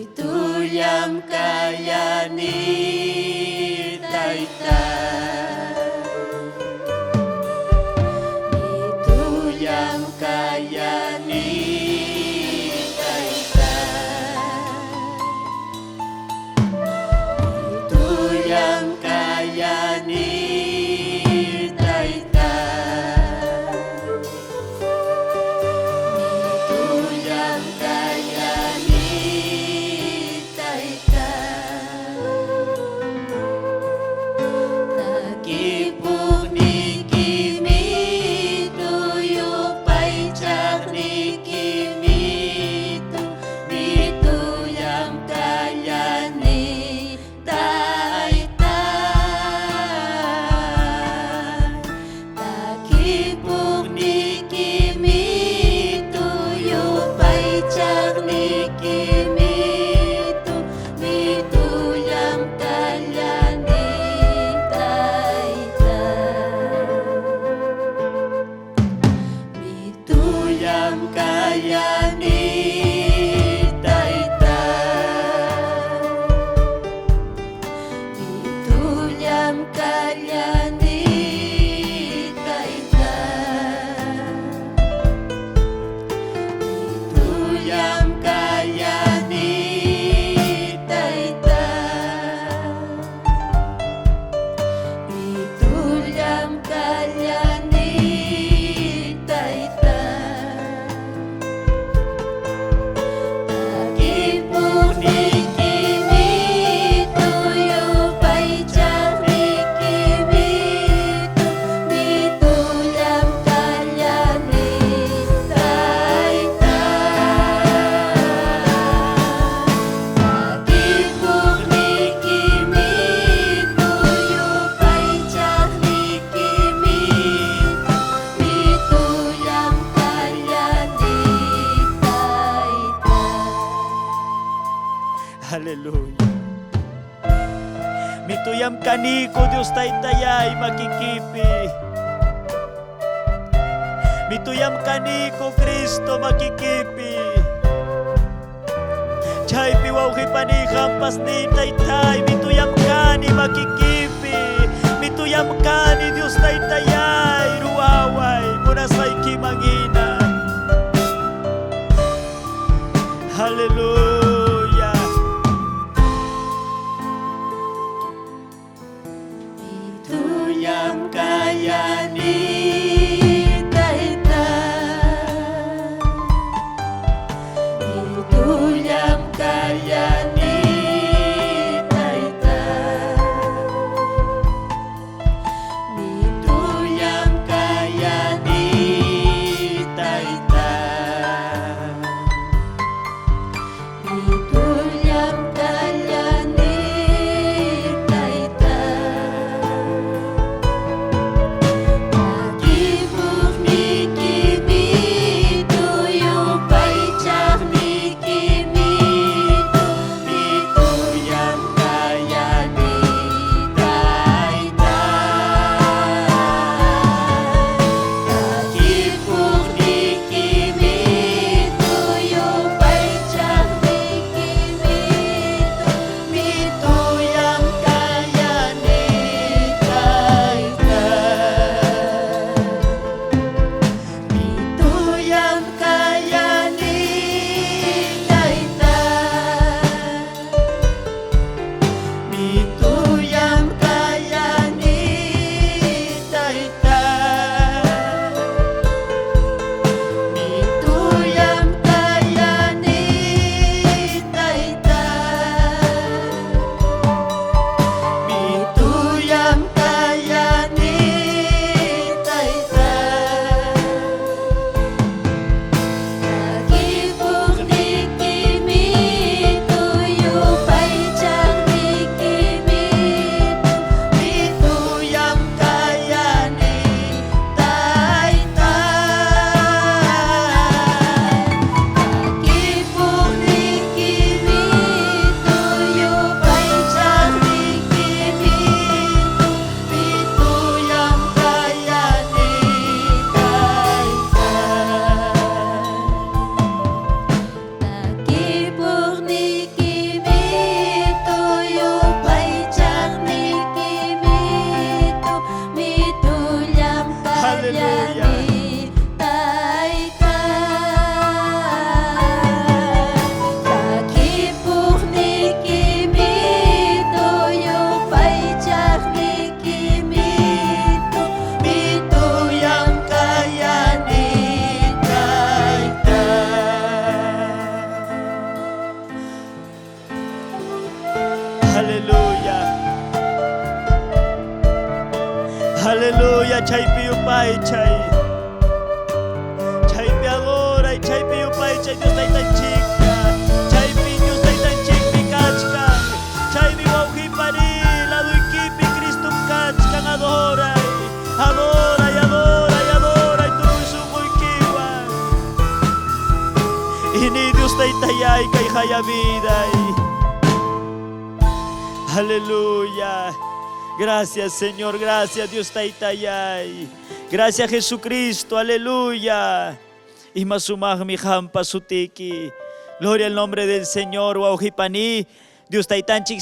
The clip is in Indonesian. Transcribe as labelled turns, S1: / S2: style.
S1: Tuyam kaya ni taita, tuyam kaya ni taita, tuyam kaya ni taita, tuyam kaya ni taita, nakipog ni kimi tuyo pay tsak ni kimi tu tuyam kaya ni taita, nakipog ni kimi tuyo pay tsak ni kimi tu tuyam kaya ni taita, tuyam kaya ni taita, tuyam kaya ni taita, tuyam kaya ni taita, tuyam kaya ni taita, nakipog ni kimi tuyo pay tsak ni kimi tu tuyam kaya ni taita, nakipog ni kimi tuyo pay tsak ni kimi tu tuyam kaya ni taita.
S2: Haleluya. Mituyam kaniko Diyos taytayay makikipi. Mituyam kaniko Kristo makikipi. Chay piwaw kipanikampas ni taytay. Mituyam kani makikipi. Mituyam kani Diyos taytayay. Ruaway muna sa'y kimanginan. Haleluya.
S1: Tuyam kaya ni taita, tuyam kaya ni taita, tuyam kaya ni taita, tuyam kaya ni taita, nakipog ni kimi tuyo pay tsak ni kimi tu
S2: Aleluya, chay piyupay, chay piadora, chay piyupay, chay Dios taytan chica, chay pi Dios taytan chica, kachka, chay mi wauhipari, lado ikipi, Cristo kachka, adora, adora, y adora, y adora, y tu sumo ikiwan. Y ni Dios taytayay, kay haya vida. Aleluya. Gracias, Señor. Gracias, Dios Taitayay. Gracias, Jesucristo. Aleluya. Y masumag mi hampa sutiki. Gloria al nombre del Señor. Wauhipani. Dios Taitanchik